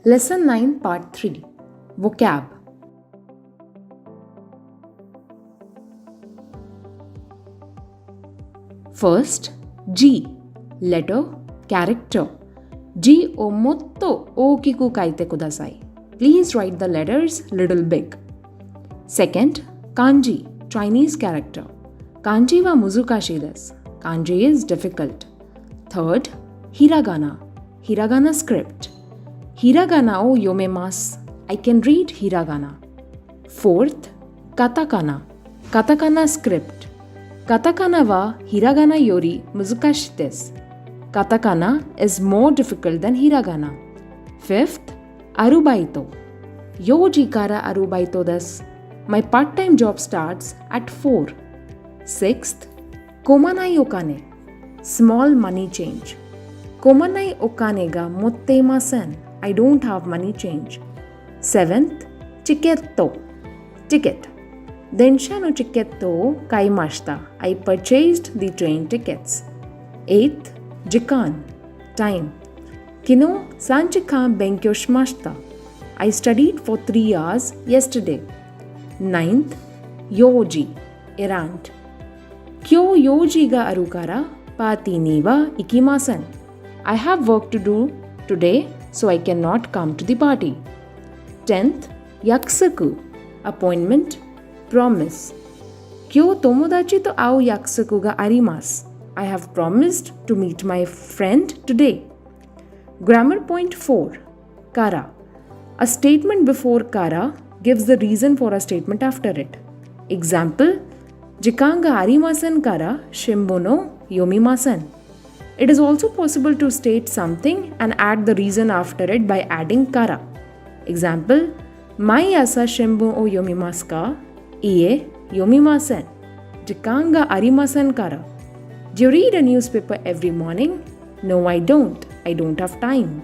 Lesson 9 Part 3 Vocab. First, G. Letter, character. G o motto okiku kaite kudasai. Please write the letters little big. Second, Kanji, Chinese character. Kanji wa muzukashi desu. Kanji is difficult. Third, Hiragana, Hiragana script. Hiragana o yomemasu. I can read hiragana. Fourth, katakana, katakana script. Katakana wa hiragana yori muzukashi desu. Katakana is more difficult than hiragana. Fifth, arubaito. Yoji kara arubaito desu. My part-time job starts at 4. Sixth, komanai okane. Small money change. Komanai okane ga mottemasen. I don't have money change. Seventh, chiketto. Ticket. Densha no chiketto kaimashita. I purchased the train tickets. Eighth, jikan. Time. Kino sanjikan benkyou shimashita. I studied for 3 hours yesterday. Ninth, yoji. Errand. Kyo yoji ga aru kara party ni wa ikimasen. I have work to do today, so I cannot come to the party. 10th, yaksaku. Appointment, promise. Kyo tomodachi to au yaksaku ga arimasu. I have promised to meet my friend today. Grammar point 4. Kara. A statement before kara gives the reason for a statement after it. Example, jikan ga arimasen kara shimbo no yomimasen. It is also possible to state something and add the reason after it by adding kara. Example, mai asa shimbo o yomimasu ka? Ie yomimasen. Jikan ga arimasen kara. Do you read a newspaper every morning? No, I don't. I don't have time.